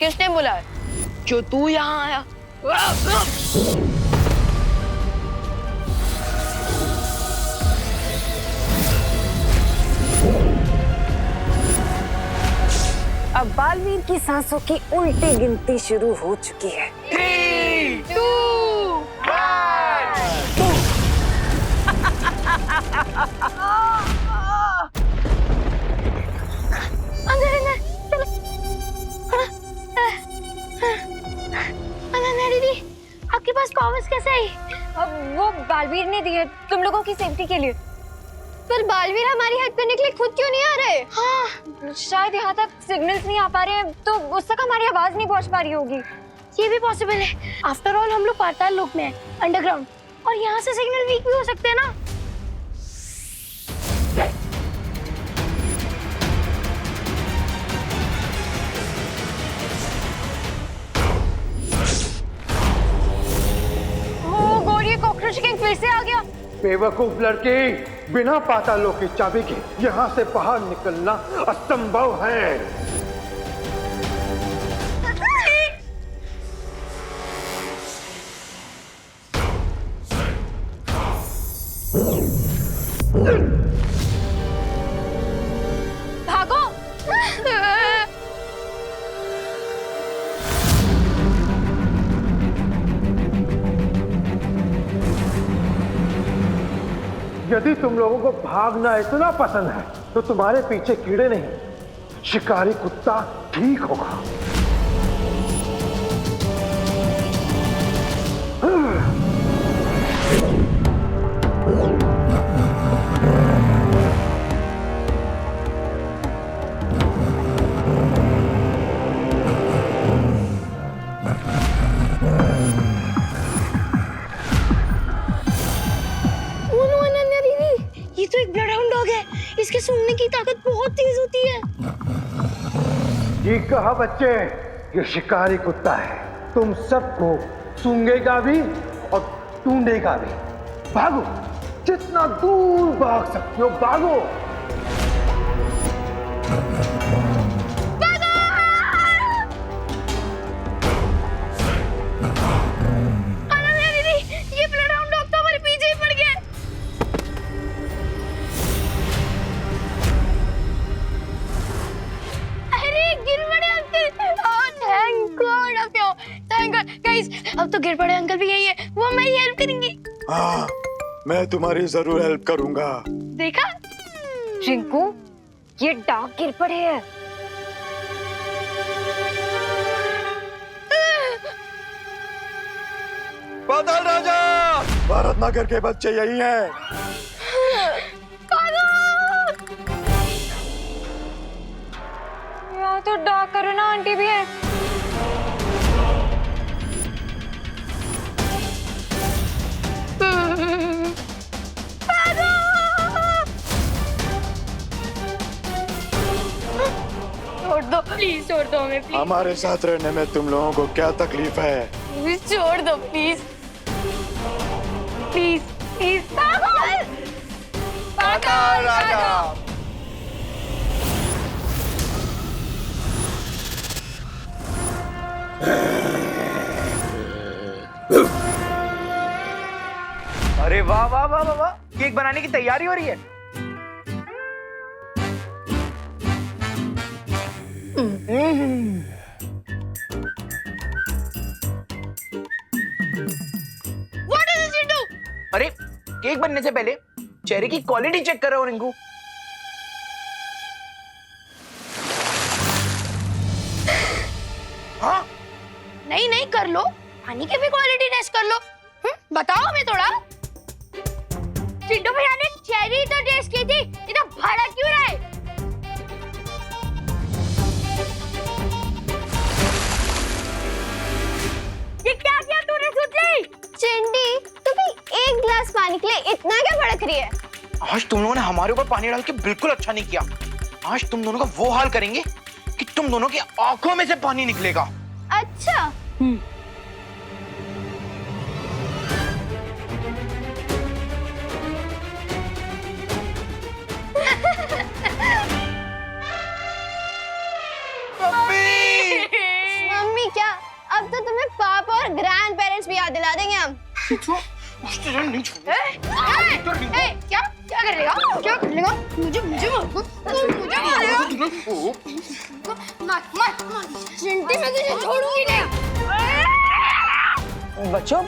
किसने बुलाया? जो तू यहाँ आया। अब बालवीर की सांसों की उल्टी गिनती शुरू हो चुकी है। 3, 2, 1। अंदर अंदर चलो। अनन्या दीदी, आपके पास पावर्स कैसे आई? अब वो बालवीर ने दिए तुम लोगों की सेफ्टी के लिए। पर बालवीर हमारी हेल्प करने के लिए खुद क्यों नहीं आ रहे? हाँ, शायद यहाँ तक सिग्नल्स नहीं आ पा रहे हैं, तो उस तक हमारी आवाज नहीं पहुँच पा रही होगी। ये भी पॉसिबल है। आफ्टर ऑल हम लोग पाताल लोक में हैं, अंडरग्राउंड, और यहाँ से सिग्नल वीक भी हो सकते हैं ना। ओ गौरी, ये कॉकरोच किंग फिर से आ गया। बेवकूफ लड़की, बिना पातालों की चाबी के यहाँ से बाहर निकलना असंभव है। भागो। यदि तुम लोगों को भागना इतना पसंद है तो तुम्हारे पीछे कीड़े नहीं, शिकारी कुत्ता ठीक होगा। ये तो एक ब्लड हाउंड डॉग है। इसके सूंघने की ताकत बहुत तेज होती है। ठीक कहा बच्चे, ये शिकारी कुत्ता है, तुम सबको सूंघेगा भी और ढूंढेगा भी। भागो, जितना दूर भाग सकते हो भागो। अनन्या दीदी, ये ब्लड हाउंड डॉग तो हमारे पीछे ही पड़ गया। अरे गिर पड़े uncle. Oh thank God, thank God guys, अब तो गिर पड़े अंकल भी यही है, वो हमारी हेल्प करेंगे। हाँ, मैं तुम्हारी जरूर हेल्प करूंगा। देखा? रिंकू, ये डॉग गिर पड़े हैं। पाताल राजा, भारत नगर के बच्चे यही हैं। यहाँ तो डॉग करुणा आंटी भी है। छोड़ दो प्लीज, छोड़ दो हमें प्लीज। हमारे साथ रहने में तुम लोगों को क्या तकलीफ है? प्लीज छोड़ दो प्लीज, प्लीज प्लीज। पाताल राजा। अरे वाह वाह वाह वाह वाह, केक बनाने की तैयारी हो रही है। What is this you do? अरे केक बनने से पहले चेरी की क्वालिटी चेक कर रहा हूँ रिंकू। हाँ, नहीं नहीं, कर लो, पानी की भी क्वालिटी टेस्ट कर लो। बताओ हमें थोड़ा। चिंटू भैया ने चेरी तो टेस्ट की थी, इतना भाड़ा क्यों रहा है? ये क्या किया तूने सुतली? चिंटी, तू भी एक गिलास पानी के लिए इतना क्या भड़क रही है? आज तुम लोगों ने हमारे ऊपर पानी डाल के बिल्कुल अच्छा नहीं किया। आज तुम दोनों का वो हाल करेंगे कि तुम दोनों की आंखों में से पानी निकलेगा। अच्छा। अब तो तुम्हें पापा और ग्रैंड पेरेंट्स भी याद दिला देंगे हम। नहीं छोड़। क्या क्या कर लेगा? क्या कर लेगा? मुझे मारेगा। चिंटी मैं तुझे छोड़ूंगी नहीं। बच्चों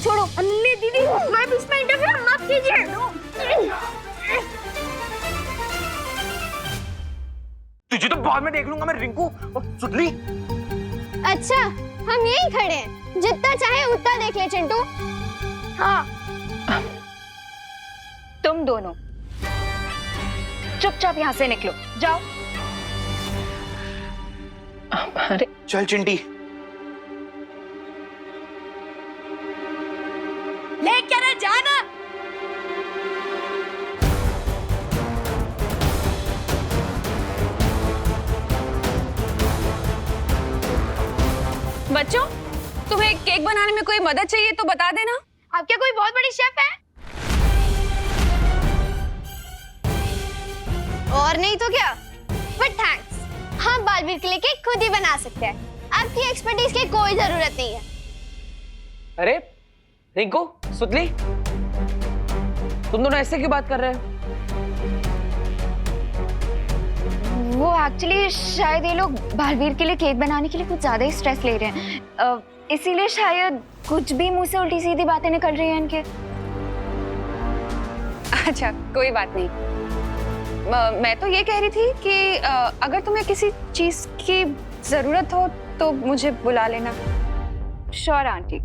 छोड़ो अन्नी दीदी, मैं भी इसमें इंटरफेयर मत कीजिए। तुझे तो बाद में देख लूंगा मैं, रिंकू और सुतली। अच्छा हम यहीं खड़े हैं, जितना चाहे उतना देख ले चिंटू। हाँ तुम दोनों चुपचाप यहाँ से निकलो, जाओ। अरे चल चिंटी। लेकर जाना। बच्चों, तुम्हें केक बनाने में कोई मदद चाहिए तो बता देना। आप क्या कोई बहुत बड़ी शेफ है? और नहीं तो क्या? बट थैंक्स, हम बालवीर के लिए केक खुद ही बना सकते हैं। आपकी एक्सपर्टीज की कोई जरूरत नहीं है। अरे रिंकू, सुतली, तुम दोनों ऐसे क्यों बात कर रहे हो? वो एक्चुअली शायद ये लोग बालवीर के लिए केक बनाने के लिए कुछ ज्यादा ही स्ट्रेस ले रहे हैं, इसीलिए शायद कुछ भी मुंह से उल्टी सीधी बातें निकल रही हैं इनके। अच्छा कोई बात नहीं। मैं तो ये कह रही थी कि अगर तुम्हें किसी चीज की जरूरत हो तो मुझे बुला लेना। Sure aunty.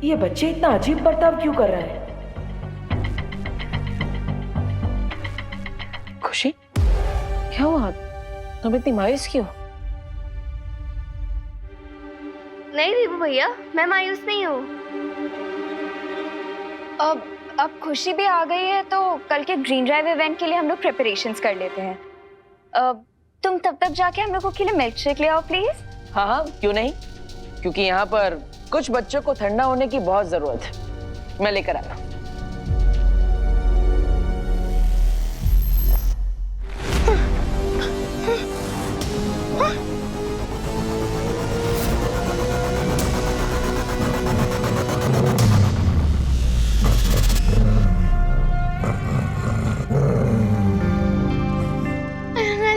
ये बच्चे इतना अजीब बर्ताव क्यों कर रहे हैं? खुशी, क्या हुआ? तुम इतनी मायूस क्यों? नहीं दीपू भैया, मैं मायूस नहीं हूँ। अब खुशी भी आ गई है तो कल के ग्रीन ड्राइव इवेंट के लिए हम लोग प्रिपरेशंस कर लेते हैं। तुम तब तक जाके हम लोगों के लिए मिल्क शेक ले आओ प्लीज। हाँ हाँ, क्यों नहीं, क्योंकि यहाँ पर कुछ बच्चों को ठंडा होने की बहुत जरूरत है। मैं लेकर आया।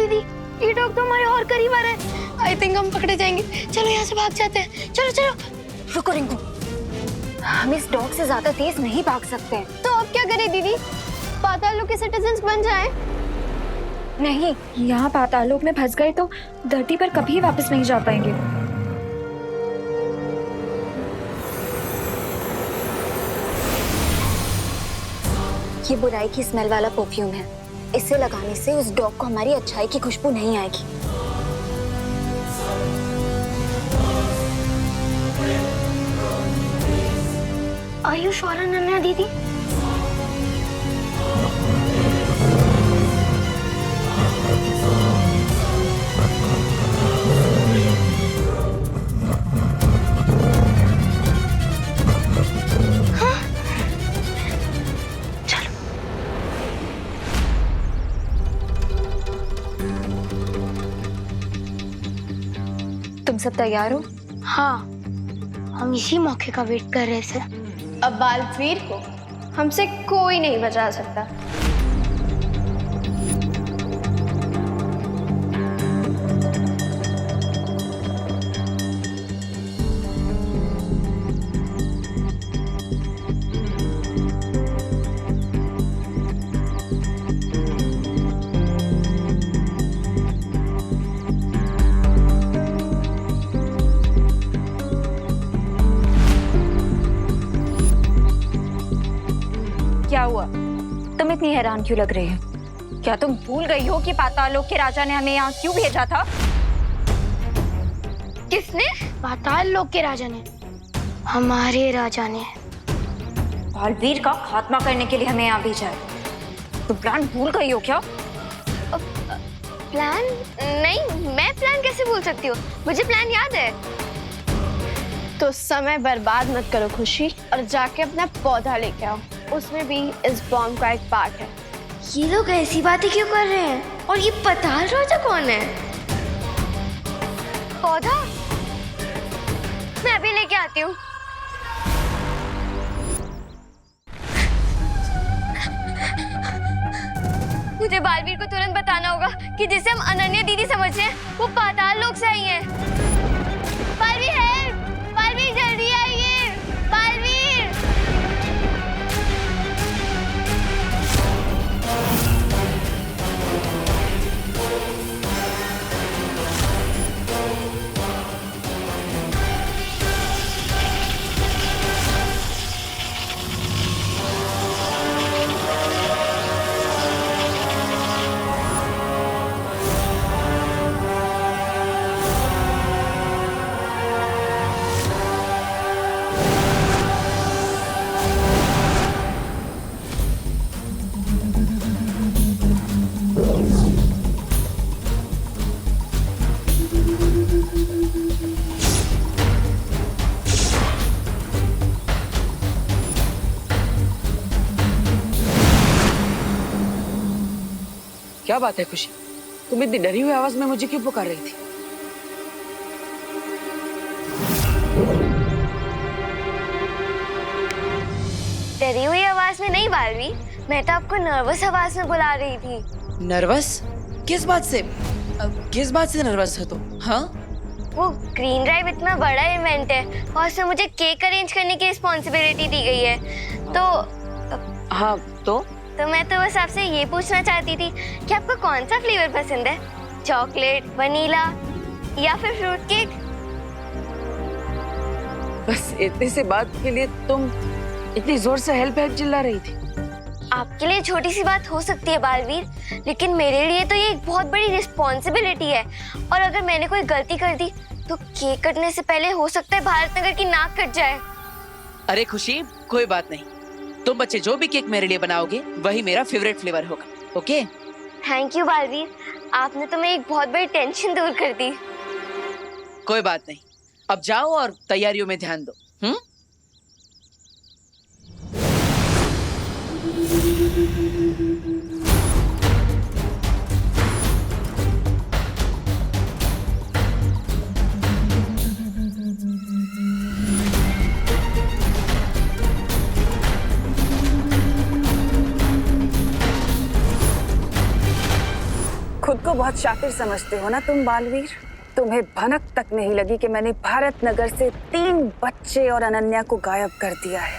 दीदी, ये डॉग तो हमारे और करीब आ रहा है। आई थिंक हम पकड़े जाएंगे। चलो यहाँ से भाग जाते हैं। चलो चलो। रुको रिंकू, हम इस डॉग से ज्यादा तेज नहीं भाग सकते हैं। तो अब क्या करें दीदी? पाताल लोक के सिटीजन्स बन जाएं? नहीं, यहाँ पाताल लोक में फंस गए तो धरती पर कभी वापस नहीं जा पाएंगे। ये बुराई की स्मेल वाला परफ्यूम है। इसे लगाने से उस डॉग को हमारी अच्छाई की खुशबू नहीं आएगी। Are you sure, अनन्या दीदी? हाँ? चलो। तुम सब तैयार हो? हाँ, हम इसी मौके का वेट कर रहे थे। अब बालवीर को हमसे कोई नहीं बचा सकता। क्या हुआ? तुम इतनी हैरान क्यों लग रही हो? क्या तुम भूल गई हो कि पाताल लोक के राजा ने हमें यहाँ क्यों भेजा था? किसने? पाताल लोक के राजा ने। हमारे राजा ने बालवीर का खात्मा करने के लिए हमें यहाँ भेजा है। तुम प्लान भूल गई हो क्या? प्लान? नहीं, मैं प्लान कैसे भूल सकती हूँ? मुझे प्लान याद है। तो समय बर्बाद मत करो खुशी और जाके अपना पौधा लेके आओ, उसमें भी इस बॉम्ब का एक पार्ट है। ये लोग ऐसी बातें क्यों कर रहे हैं? और ये पताल राजा कौन है? पौधा मैं अभी लेके आती हूँ। मुझे बालवीर को तुरंत बताना होगा कि जिसे हम अनन्या दीदी समझते हैं वो पाताल लोक से आई है। बालवीर है, बालवीर जल्दी आइए, बालवीर। क्या बात है खुशी, तुम इतनी डरी हुई आवाज में मुझे क्यों पुकार रही थी? डरी हुई आवाज में नहीं बालवीर, मैं तो आपको नर्वस आवाज में बुला रही थी। नर्वस? किस बात से? किस बात से नर्वस हो तुम? हाँ, वो ग्रीन ड्राइव इतना बड़ा इवेंट है और उसमें मुझे केक अरेंज करने की रिस्पॉन्सिबिलिटी दी गई है, तो हाँ तो मैं तो बस आपसे ये पूछना चाहती थी कि आपको कौन सा फ्लेवर पसंद है, चॉकलेट, वनीला या फिर फ्रूट केक? बस इतनी सी बात के लिए तुम इतनी जोर से हेल्प हेल्प चिल्ला रही थी? आपके लिए छोटी सी बात हो सकती है बालवीर, लेकिन मेरे लिए तो ये एक बहुत बड़ी रिस्पॉन्सिबिलिटी है और अगर मैंने कोई गलती कर दी तो केक कटने से पहले हो सकता है भारत नगर की नाक कट जाए। अरे खुशी, कोई बात नहीं, तुम बच्चे जो भी केक मेरे लिए बनाओगे वही मेरा फेवरेट फ्लेवर होगा। ओके? थैंक यू बालवीर, आपने तो मेरी एक बहुत बड़ी टेंशन दूर कर दी। कोई बात नहीं, अब जाओ और तैयारियों में ध्यान दो। खुद को बहुत शातिर समझते हो ना तुम बालवीर। तुम्हें भनक तक नहीं लगी कि मैंने भारत नगर से 3 बच्चे और अनन्या को गायब कर दिया है।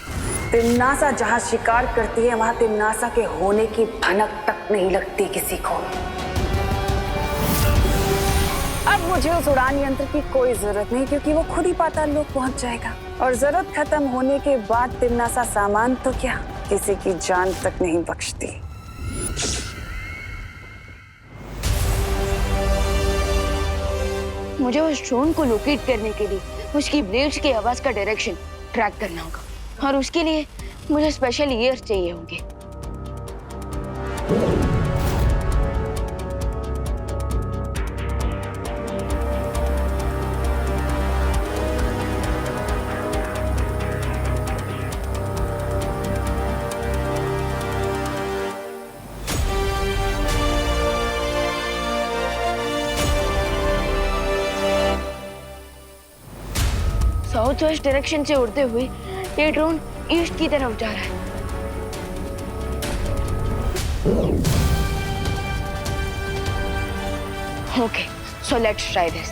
तिम्नासा जहाँ शिकार करती है वहाँ तिम्नासा के होने की भनक तक नहीं लगती किसी को। अब मुझे उस उड़ान यंत्र की कोई जरूरत नहीं, क्योंकि वो खुद ही पाताल लोक पहुँच जाएगा और जरूरत खत्म होने के बाद तिम्नासा सामान तो क्या, किसी की जान तक नहीं बख्शती। मुझे उस ड्रोन को लोकेट करने के लिए उसकी ब्लेड्स की आवाज का डायरेक्शन ट्रैक करना होगा और उसके लिए मुझे स्पेशल ईयर्स चाहिए होंगे। साउथ वेस्ट डायरेक्शन से उड़ते हुए ये ड्रोन ईस्ट की तरफ जा रहा है। Okay, so let's try this.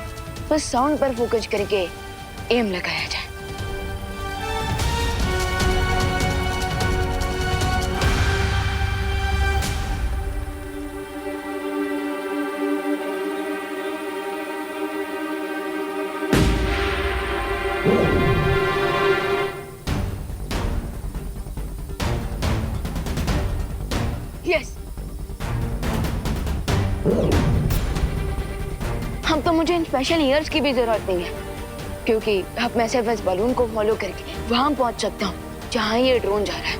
बस साउंड पर फोकस करके एम लगाया जाए। यस, हम तो मुझे इन स्पेशल ईयर्स की भी जरूरत नहीं है, क्योंकि अब मैं सिर्फ इस बलून को फॉलो करके वहां पहुंच सकता हूँ जहां ये ड्रोन जा रहा है।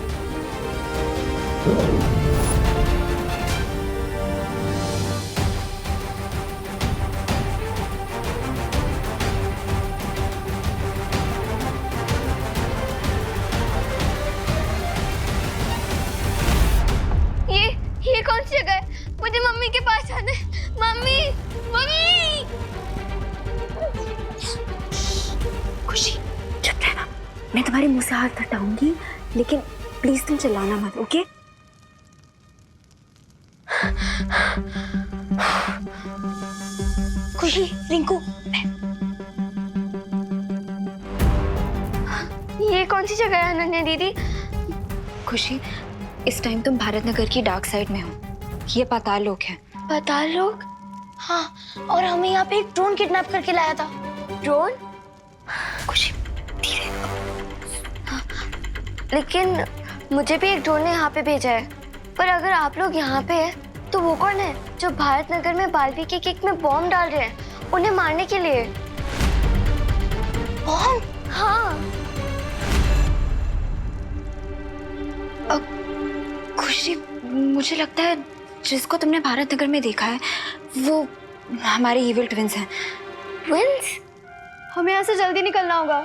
से हाथ हटाऊंगी, लेकिन प्लीज तुम चिल्लाना मत, ओके? खुशी, रिंकू, ये कौन सी जगह है अनन्या दीदी? खुशी, इस टाइम तुम भारत नगर की डार्क साइड में हो। ये पाताल लोक है। पाताल लोक? हाँ, और हमें यहाँ पे एक ड्रोन किडनैप करके लाया था। ड्रोन? खुशी धीरे। हाँ, लेकिन मुझे भी एक ड्रोन ने यहाँ पे भेजा है। पर अगर आप लोग यहाँ पे हैं, तो वो कौन है जो भारत नगर में बालवी के केक में बॉम्ब डाल रहे हैं उन्हें मारने के लिए? बॉम्ब? हाँ। खुशी, मुझे लगता है जिसको तुमने भारत नगर में देखा है वो हमारे इविल ट्विंस हैं। ट्विंस? हमें यहाँ से जल्दी निकलना होगा,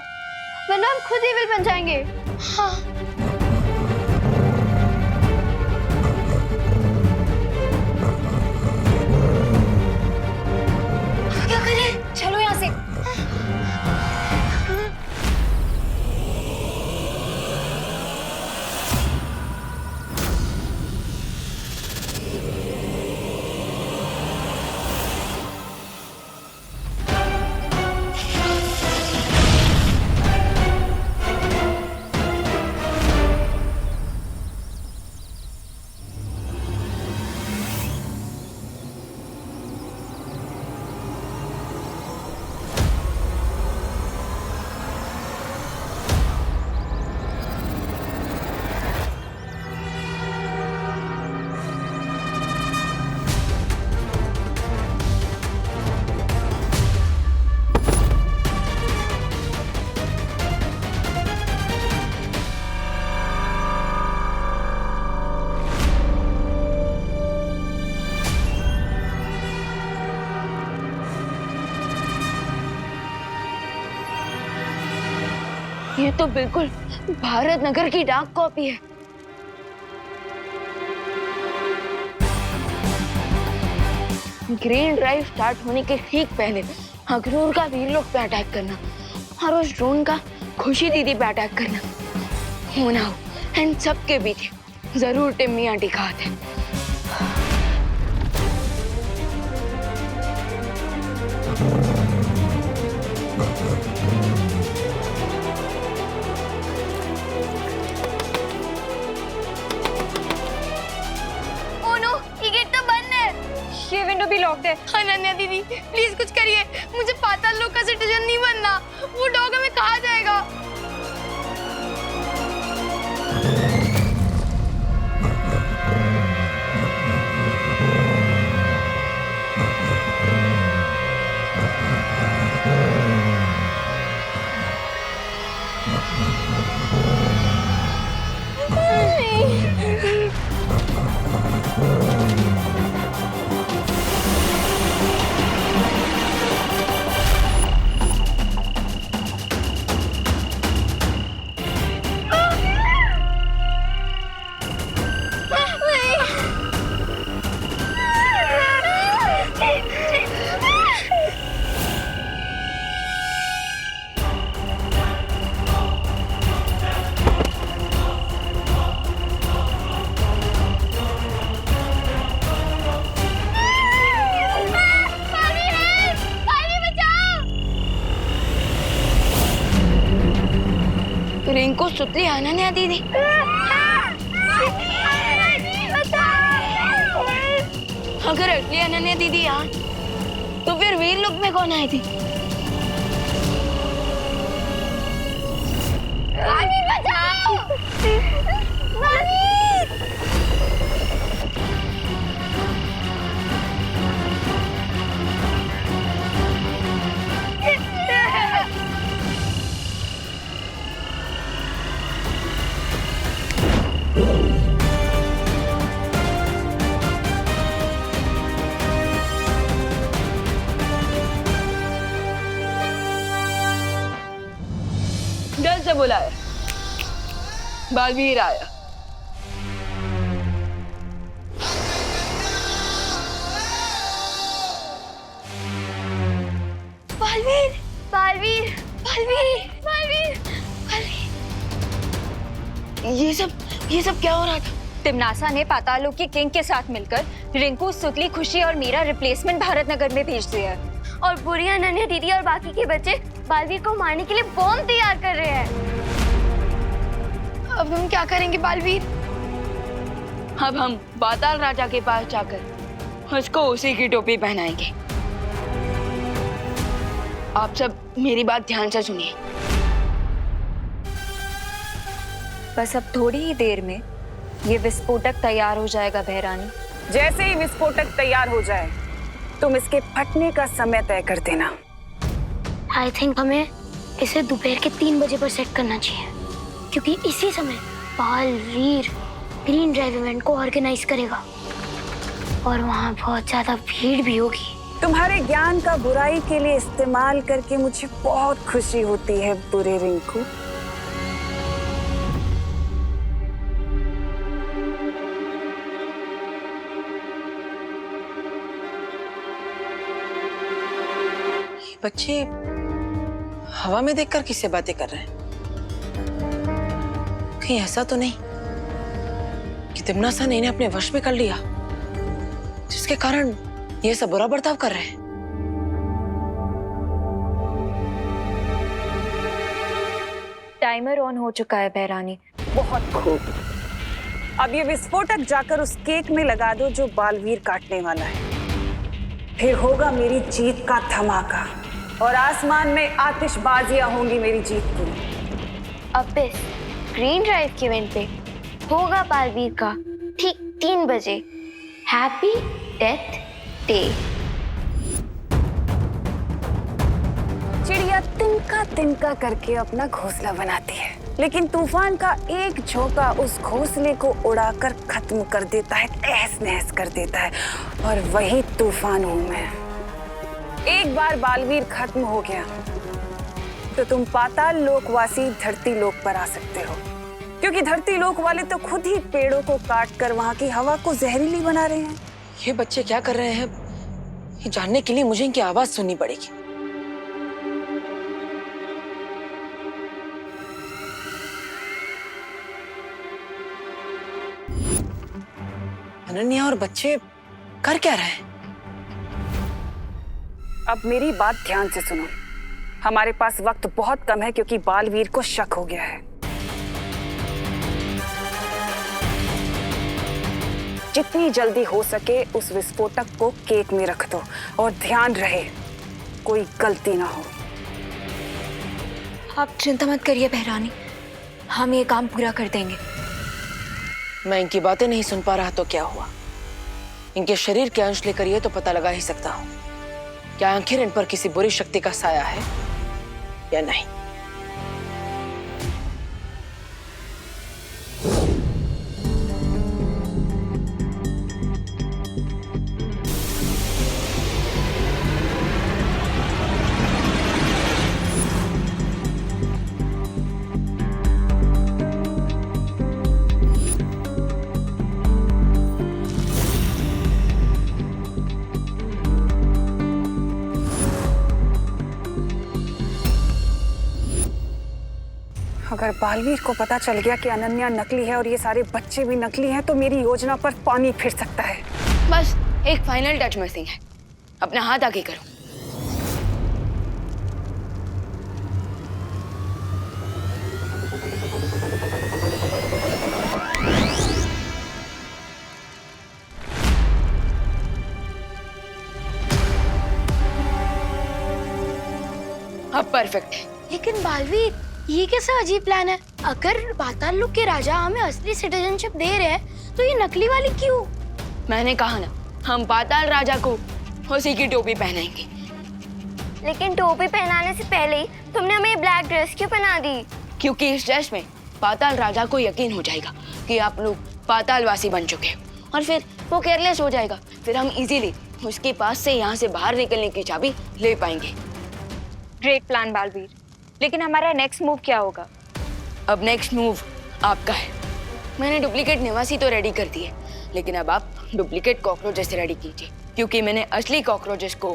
वरना हम खुद इविल बन जाएंगे। हाँ। क्या करें? चलो यहाँ से। ये तो बिल्कुल भारत नगर की डाक कॉपी है। ग्रीन ड्राइव स्टार्ट होने के ठीक पहले अखनूर का वीरलोक पे अटैक करना और उस ड्रोन का खुशी दीदी पे अटैक करना होना हो, एंड सबके बीच जरूर टिम्मी आंटी का हाथ है। ये विंडो भी लॉक्ड है। अनन्या दीदी, प्लीज कुछ करिए, मुझे पाताल लोक का सिटीजन नहीं बनना। वो डॉग हमें खा जाएगा। रिंकू सुतली अनन्या दीदी। अगर असली अनन्या दीदी यहाँ तो फिर वीरलोक में कौन आई थी? बचाओ! जल्द से बुलाया, बालवीर आया। बालवीर, बालवीर, बालवीर, बालवीर, बालवीर। ये सब क्या हो रहा था? तिमनासा ने पाताल लोक की किंग के साथ मिलकर रिंकू, सुतली, खुशी और मीरा रिप्लेसमेंट भारत नगर में भेज दिया है। और बुरी अनन्या दीदी और बाकी के बच्चे बालवीर को मारने के लिए बॉम्ब तैयार कर रहे हैं। अब हम क्या करेंगे बालवीर? अब हम पाताल राजा के पास जाकर उसको उसी की टोपी पहनाएंगे। आप सब मेरी बात ध्यान से सुनिए। बस अब थोड़ी ही देर में ये विस्फोटक तैयार हो जाएगा बहरानी। जैसे ही विस्फोटक तैयार हो जाए तुम इसके फटने का समय तय कर देना। आई थिंक हमें इसे दोपहर के 3 बजे पर सेट करना चाहिए, क्योंकि इसी समय बालवीर ग्रीन ड्राइव इवेंट को ऑर्गेनाइज करेगा और वहाँ बहुत ज्यादा भीड़ भी होगी। तुम्हारे ज्ञान का बुराई के लिए इस्तेमाल करके मुझे बहुत खुशी होती है बुरे रिंकू। बच्चे हवा में देखकर किससे बातें कर रहे हैं? कहीं ऐसा तो नहीं कि तिमनासा ने इन्हें अपने वश में कर लिया, जिसके कारण ये सब बुरा बर्ताव कर रहे हैं? टाइमर ऑन हो चुका है बहरानी। बहुत खूब। अब ये विस्फोटक जाकर उस केक में लगा दो जो बालवीर काटने वाला है। फिर होगा मेरी जीत का धमाका और आसमान में आतिशबाजियां होंगी मेरी जीत की। अब इस ग्रीन ड्राइव के इवेंट पे होगा बालवीर का ठीक 3 बजे हैप्पी डेथ डे। चिड़िया तिनका तिनका करके अपना घोंसला बनाती है, लेकिन तूफान का एक झोंका उस घोंसले को उड़ाकर खत्म कर देता है, तहस नहस कर देता है। और वही तूफान हूं मैं। एक बार बालवीर खत्म हो गया तो तुम पाताल लोकवासी धरती लोक पर आ सकते हो, क्योंकि धरती लोक वाले तो खुद ही पेड़ों को काट कर वहां की हवा को जहरीली बना रहे हैं। ये बच्चे क्या कर रहे हैं, ये जानने के लिए मुझे इनकी आवाज सुननी पड़ेगी। अनन्या और बच्चे कर क्या रहे हैं? अब मेरी बात ध्यान से सुनो। हमारे पास वक्त बहुत कम है, क्योंकि बालवीर को शक हो गया है। जितनी जल्दी हो सके उस विस्फोटक को केक में रख दो, और ध्यान रहे कोई गलती ना हो। आप चिंता मत करिए बहरानी, हम ये काम पूरा कर देंगे। मैं इनकी बातें नहीं सुन पा रहा तो क्या हुआ? इनके शरीर के अंश लेकर ये तो पता लगा ही सकता हूं, क्या आखिर इन पर किसी बुरी शक्ति का साया है या नहीं। अगर बालवीर को पता चल गया कि अनन्या नकली है और ये सारे बच्चे भी नकली हैं, तो मेरी योजना पर पानी फिर सकता है। बस एक फाइनल टच मिसिंग है, अपना हाथ आगे करो। अब परफेक्ट है। लेकिन बालवीर, ये कैसा अजीब प्लान है? अगर पाताल लोक के राजा हमें असली सिटीजनशिप दे रहे हैं, तो ये नकली वाली क्यों? मैंने कहा ना, हम पाताल राजा को उसी की टोपी पहनाएंगे। लेकिन टोपी पहनाने से पहले ही तुमने हमें ब्लैक ड्रेस क्यों पहना दी? क्योंकि इस ड्रेस में पाताल राजा को यकीन हो जाएगा कि आप लोग पातालवासी बन चुके हैं, और फिर वो केयरलेस हो जाएगा। फिर हम इजीली उसके पास से यहाँ से बाहर निकलने की चाबी ले पाएंगे। ग्रेट प्लान बालवीर, लेकिन हमारा नेक्स्ट मूव क्या होगा? अब नेक्स्ट मूव आपका है। मैंने डुप्लीकेट निवासी तो रेडी कर दिए, लेकिन अब आप डुप्लीकेट कॉकरोचेस रेडी कीजिए, क्योंकि मैंने असली कॉकरोचेस को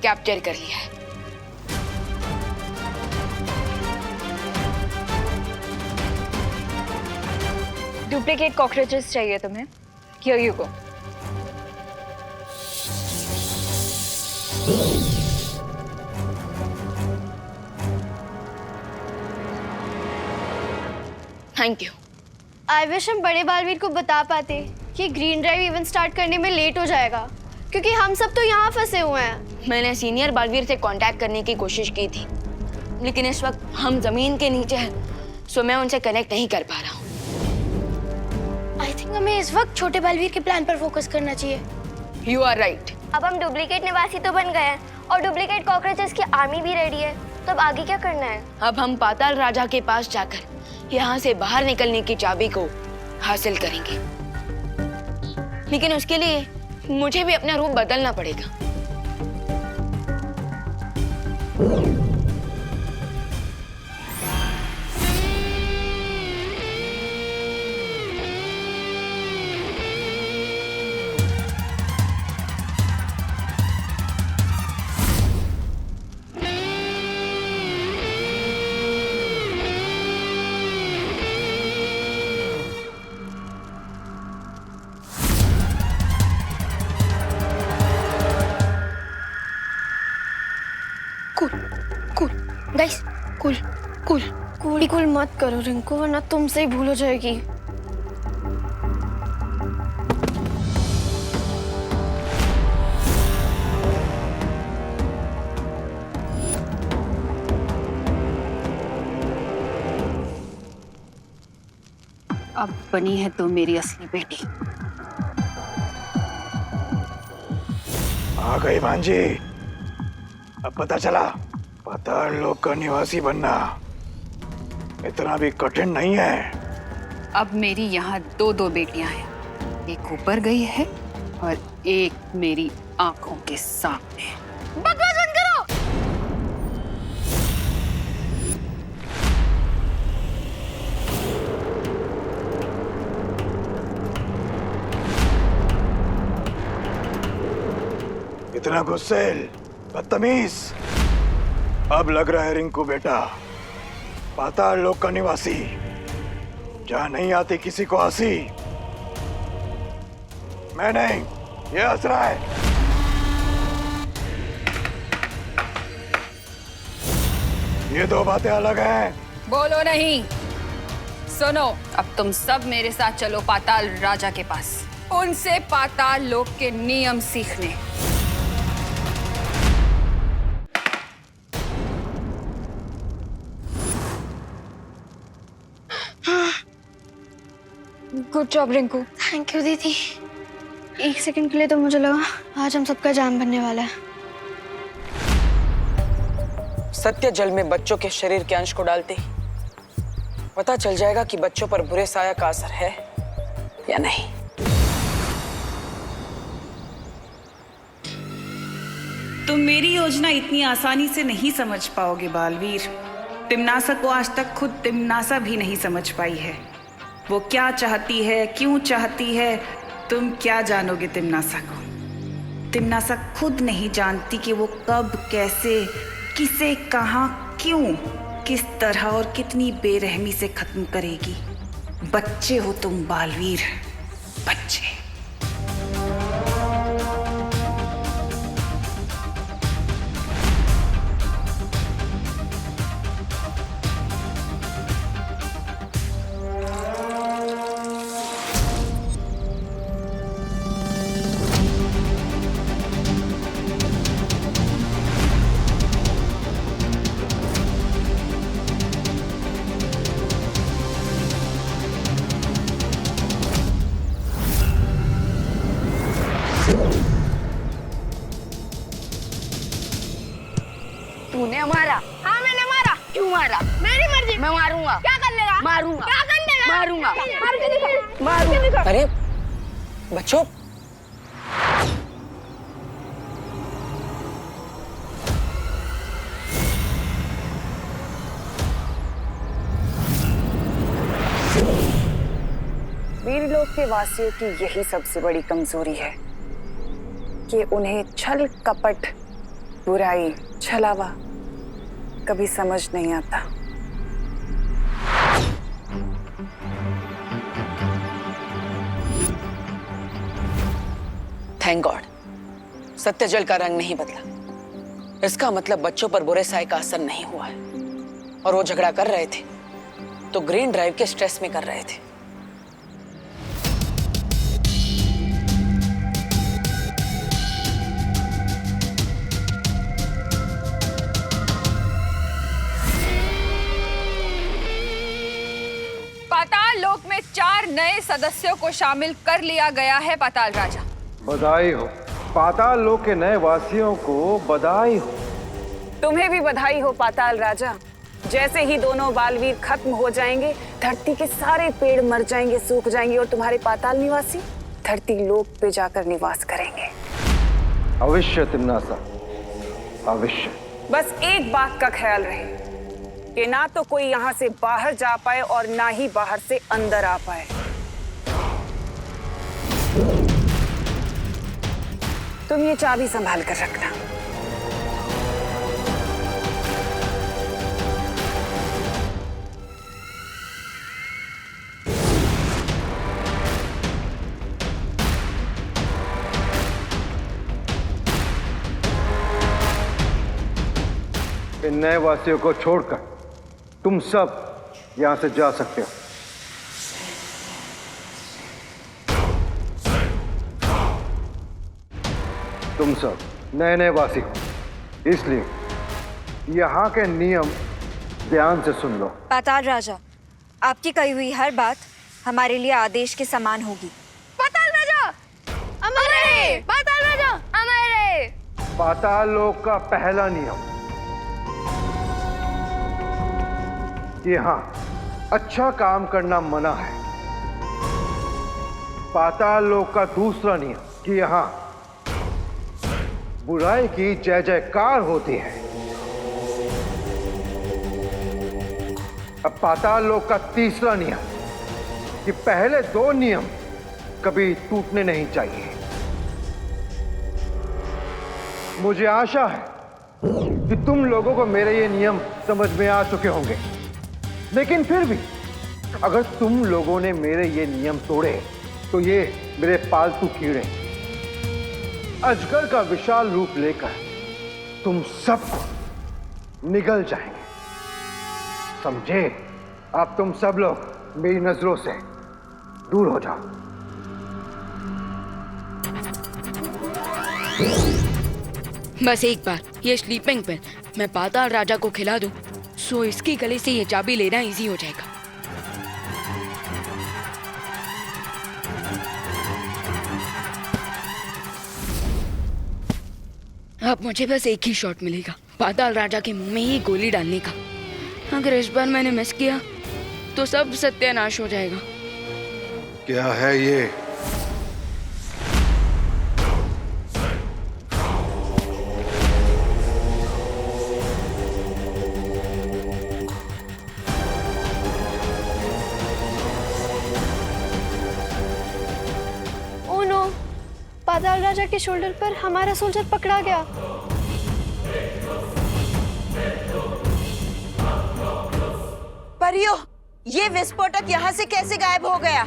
कैप्चर कर लिया है। डुप्लीकेट कॉकरोचेस चाहिए तुम्हें? Here you go. Thank you. I wish हम बड़े बालवीर को बता पाते कि ग्रीन ड्राइव इवेंट स्टार्ट करने में लेट हो जाएगा, क्योंकि हम सब तो यहाँ फंसे हुए हैं। मैंने सीनियर बालवीर से कांटेक्ट करने की कोशिश की थी, लेकिन इस वक्त हम जमीन के नीचे हैं, सो मैं उनसे कनेक्ट नहीं कर पा रहा हूँ। आई थिंक हमें इस वक्त छोटे बालवीर के प्लान पर फोकस करना चाहिए। You are right. अब हम डुप्लीकेट निवासी तो बन गए हैं और डुप्लीकेट कॉकरोचेस की आर्मी भी रेडी है, तो अब आगे क्या करना है? अब हम पाताल राजा के पास जाकर यहाँ से बाहर निकलने की चाबी को हासिल करेंगे, लेकिन उसके लिए मुझे भी अपना रूप बदलना पड़ेगा। गाइस, कूल मत करो रिंकू, वरना तुमसे ही भूल हो जाएगी। अब बनी है तो मेरी असली बेटी। आ गई भांजी। अब पता चला पाताल लोक का निवासी बनना इतना भी कठिन नहीं है। अब मेरी यहाँ दो बेटियां हैं, एक ऊपर गई है और एक मेरी आंखों के सामने। बकवास बंद करो। इतना गुस्सेल, बदतमीज। अब लग रहा है रिंकू बेटा पाताल लोक का निवासी, जहां नहीं आती किसी को हंसी। मैं नहीं, ये हंस रहा है। ये दो बातें अलग हैं। बोलो नहीं, सुनो। अब तुम सब मेरे साथ चलो पाताल राजा के पास, उनसे पाताल लोक के नियम सीखने। Good job Rinku. Thank you दीदी। एक सेकंड के लिए तो मुझे लगा आज हम सबका जान बनने वाला है। सत्य जल में बच्चों के शरीर के अंश को डालते ही पता चल जाएगा कि बच्चों पर बुरे साया का असर है या नहीं। तुम मेरी योजना इतनी आसानी से नहीं समझ पाओगे बालवीर। तिम्नासा को आज तक खुद तिम्नासा भी नहीं समझ पाई है। वो क्या चाहती है, क्यों चाहती है, तुम क्या जानोगे तिम्नासा को? तिम्नासा खुद नहीं जानती कि वो कब, कैसे, किसे, कहाँ, क्यों, किस तरह और कितनी बेरहमी से खत्म करेगी। बच्चे हो तुम बालवीर, बच्चे। तूने मारा? हाँ मैंने मारा। क्यों मारा? मेरी मर्जी। मैं मारूंगा। क्या कर लेगा? मारूंगा। क्या कर लेगा? मारूंगा। मार के दिखा। मारूंगा। अरे बच्चों, वीरलोक के वासियों की यही सबसे बड़ी कमजोरी है कि उन्हें छल कपट, बुराई, छलावा कभी समझ नहीं आता। थैंक गॉड सत्य जल का रंग नहीं बदला। इसका मतलब बच्चों पर बुरे साए का असर नहीं हुआ है। और वो झगड़ा कर रहे थे तो ग्रीन ड्राइव के स्ट्रेस में कर रहे थे। पाताल लोक में 4 नए सदस्यों को शामिल कर लिया गया है पाताल राजा। बधाई हो पाताल लोक के नए वासियों को, बधाई हो। तुम्हें भी बधाई हो पाताल राजा। जैसे ही दोनों बालवीर खत्म हो जाएंगे, धरती के सारे पेड़ मर जाएंगे, सूख जाएंगे और तुम्हारे पाताल निवासी धरती लोक पे जाकर निवास करेंगे। अवश्य तिम्नासा, अवश्य। बस एक बात का ख्याल रहे कि ना तो कोई यहाँ से बाहर जा पाए और ना ही बाहर से अंदर आ पाए। तुम ये चाबी संभाल कर रखना। इन नए वासियों को छोड़कर तुम सब यहां से जा सकते हो। तुम सब नए नए वासी हो, इसलिए यहाँ के नियम ध्यान से सुन लो। पाताल राजा, आपकी कही हुई हर बात हमारे लिए आदेश के समान होगी। पाताल राजा अमर रहे! पाताल राजा अमर रहे! पाताल लोक का पहला नियम कि हाँ, अच्छा काम करना मना है। पाताल लोक का दूसरा नियम कि यहाँ बुराई की जय जयकार होती है। अब पाताल लोक का तीसरा नियम कि पहले 2 नियम कभी टूटने नहीं चाहिए। मुझे आशा है कि तुम लोगों को मेरे ये नियम समझ में आ चुके होंगे, लेकिन फिर भी अगर तुम लोगों ने मेरे ये नियम तोड़े तो ये मेरे पालतू कीड़े अजगर का विशाल रूप लेकर तुम सबको निगल जाएंगे। समझे? अब तुम सब लोग मेरी नजरों से दूर हो जाओ। बस एक बार ये स्लीपिंग पिल मैं पाताल राजा को खिला दूं, सो इसकी गले से ये चाबी लेना इजी हो जाएगा। अब मुझे बस एक ही शॉट मिलेगा, पाताल राजा के मुंह में ही गोली डालने का। अगर इस बार मैंने मिस किया तो सब सत्यानाश हो जाएगा। क्या है ये? ओह नो, पाताल राजा के शोल्डर पर हमारा सोल्जर पकड़ा गया। परियो, ये विस्फोटक यहाँ से कैसे गायब हो गया?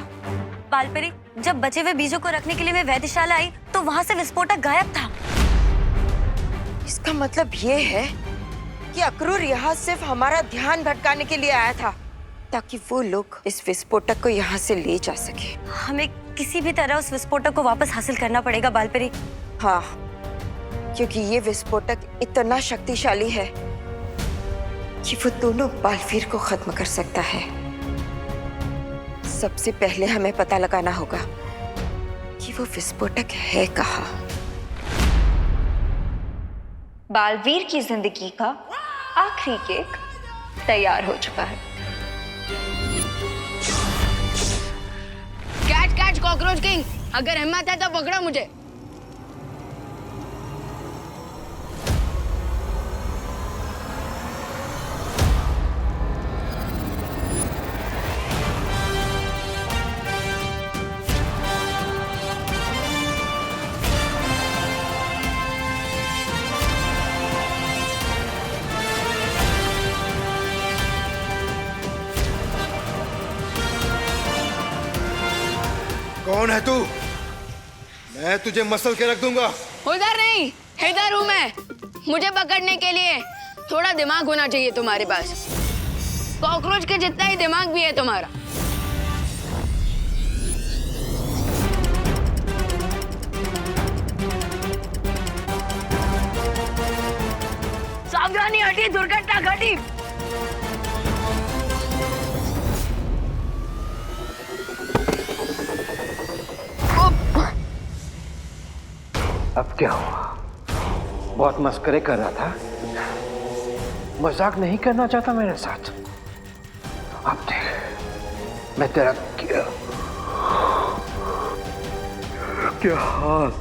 बालपरी, जब बचे हुए बीजों को रखने के लिए मैं वैद्यशाला आई तो वहाँ से विस्फोटक गायब था। इसका मतलब ये है कि अक्रूर यहाँ सिर्फ हमारा ध्यान भटकाने के लिए आया था, ताकि वो लोग इस विस्फोटक को यहाँ से ले जा सके। हमें किसी भी तरह उस विस्फोटक को वापस हासिल करना पड़ेगा बालपरी। हाँ, क्योंकि ये विस्फोटक इतना शक्तिशाली है कि वो दोनों बालवीर को खत्म कर सकता है। सबसे पहले हमें पता लगाना होगा कि वो विस्फोटक है कहाँ। बालवीर की जिंदगी का आखिरी केक तैयार हो चुका है। कैच कैच कॉकरोच किंग, अगर हिम्मत है तो पकड़ो मुझे। कौन है तू? मैं तुझे मसल के रख दूंगा। उधर नहीं, इधर हूँ मैं। मुझे पकड़ने के लिए थोड़ा दिमाग होना चाहिए तुम्हारे पास। कॉकरोच के जितना ही दिमाग भी है तुम्हारा। सावधानी, हटी, दुर्घटना घटी। अब क्या हुआ? बहुत मस्करे कर रहा था, मजाक नहीं करना चाहता मेरे साथ। अब देख मैं तेरा क्या हाल।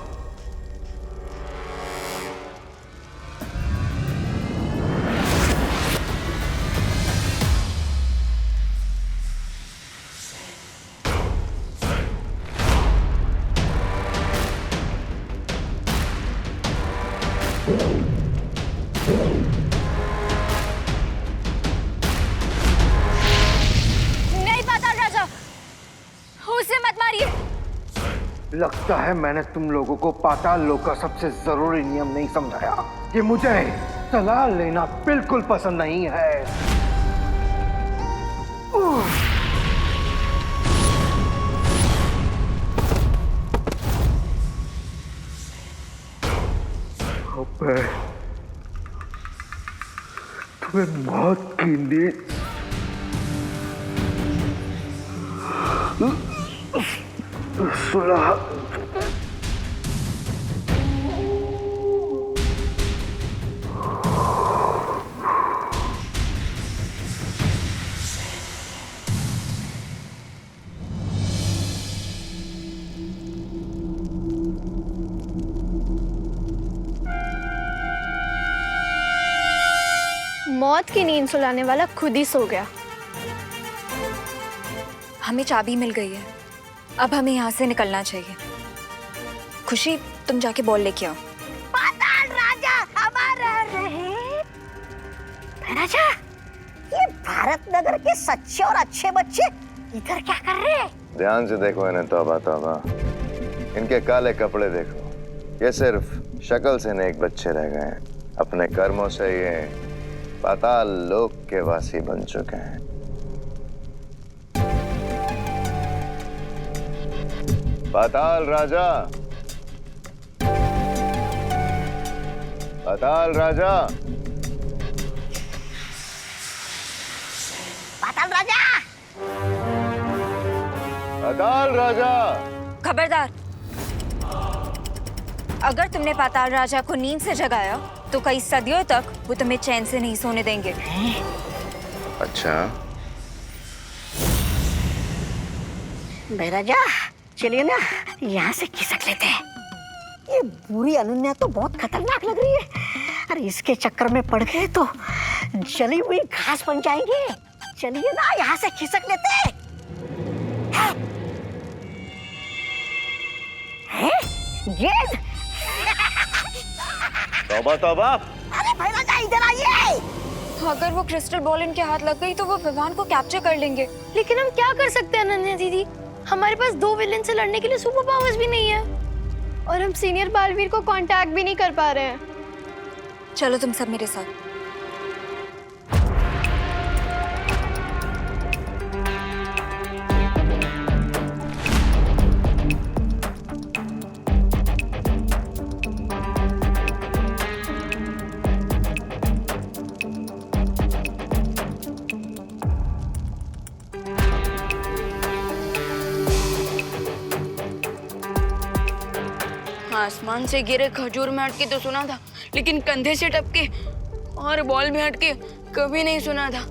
नहीं पाताल राजा, उसे मत मारिए। लगता है मैंने तुम लोगों को पाताल लोक का सबसे जरूरी नियम नहीं समझाया कि मुझे सलाह लेना बिल्कुल पसंद नहीं है। अबे, तुम्हें मौत की नींद सुला। मौत की नींद सुलाने वाला खुद ही सो गया। हमें चाबी मिल गई है, अब हमें यहाँ से निकलना चाहिए। खुशी, तुम जाके बॉल लेके आओ। पाताल राजा हमारा रहे। राजा, ये भारत नगर के सच्चे और अच्छे बच्चे इधर क्या कर रहे हैं? ध्यान से देखो इन्हें, तौबा तौबा। इनके काले कपड़े देखो, ये सिर्फ शक्ल से नेक बच्चे रह गए हैं। अपने कर्मों से ये पाताल लोक के वासी बन चुके हैं। पाताल राजा, पाताल राजा, पाताल राजा, पाताल राजा। खबरदार, अगर तुमने पाताल राजा को नींद से जगाया तो कई सदियों तक वो तुम्हें चैन से नहीं सोने देंगे। अच्छा, राजा चलिए ना, यहाँ से खिसक लेते हैं। ये बुरी अनन्या तो बहुत खतरनाक लग रही है। अरे इसके चक्कर में पड़ गए तो जली हुई घास बन जाएंगे। चलिए ना, यहाँ से खिसक लेते हैं। गेंद। तौबा तौबा। अरे भाई राजा, इधर आइए। अगर वो क्रिस्टल बॉल इनके हाथ लग गई तो वो विवान को कैप्चर कर लेंगे। लेकिन हम क्या कर सकते हैं अनन्या दीदी? हमारे पास 2 विलेन से लड़ने के लिए सुपर पावर्स भी नहीं है, और हम सीनियर बालवीर को कांटेक्ट भी नहीं कर पा रहे हैं। चलो तुम सब मेरे साथ। आसमान से गिरे खजूर में हटके तो सुना था, लेकिन कंधे से टपके और बॉल में हटके कभी नहीं सुना था।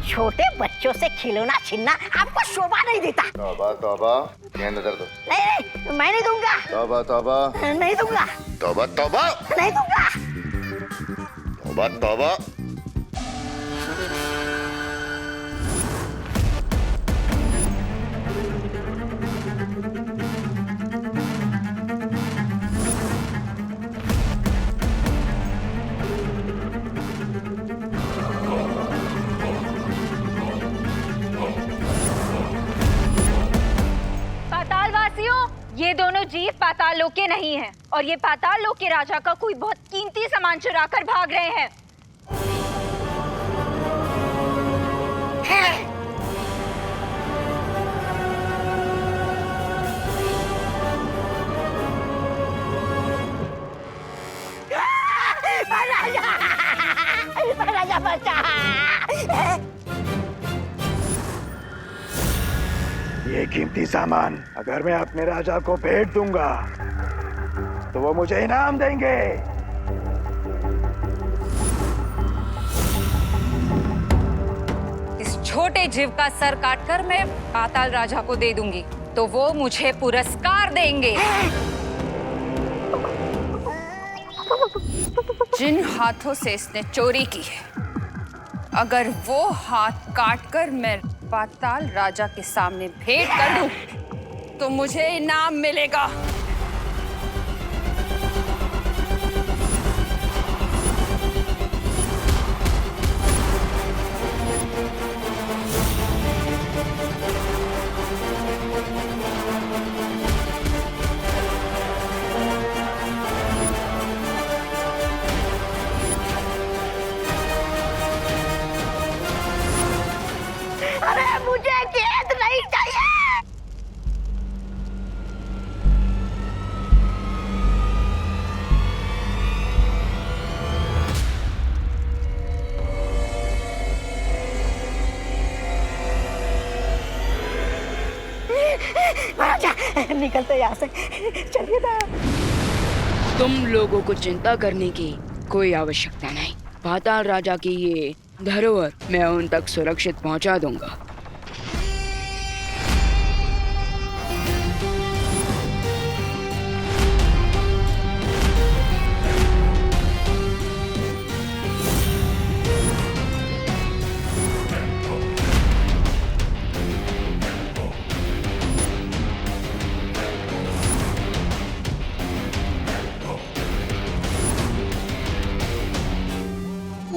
छोटे बच्चों से खिलौना छीनना आपको शोभा नहीं देता। तौबा तौबा, ये नजर दो। नहीं, मैं नहीं दूंगा। तौबा तौबा, नहीं दूंगा। तौबा तौबा, नहीं दूंगा। तौबा तौबा। ये दोनों जीव पाताल लोक के नहीं हैं और ये पाताल लोक के राजा का कोई बहुत कीमती सामान चुरा कर भाग रहे हैं। राजा बचा। ये कीमती सामान अगर मैं अपने राजा को भेंट दूंगा तो वो मुझे इनाम देंगे। इस छोटे जीव का सर काटकर मैं पाताल राजा को दे दूंगी तो वो मुझे पुरस्कार देंगे। जिन हाथों से इसने चोरी की है, अगर वो हाथ काटकर मैं पाताल राजा के सामने भेंट कर दूं, तो मुझे इनाम मिलेगा। अरे मुझे खेत नहीं चाहिए। राजा निकलते यहाँ से, चलिए ना। तुम लोगों को चिंता करने की कोई आवश्यकता नहीं। पाताल राजा की ये धरोहर मैं उन तक सुरक्षित पहुंचा दूंगा।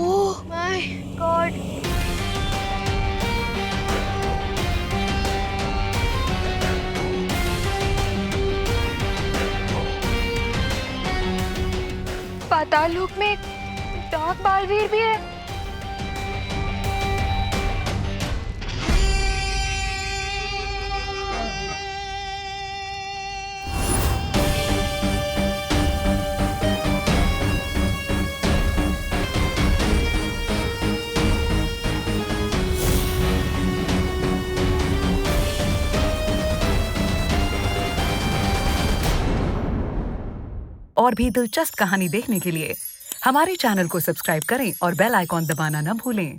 Oh my God! पाताल लोक में डार्क बालवीर भी है। और भी दिलचस्प कहानी देखने के लिए हमारे चैनल को सब्सक्राइब करें और बेल आइकॉन दबाना न भूलें।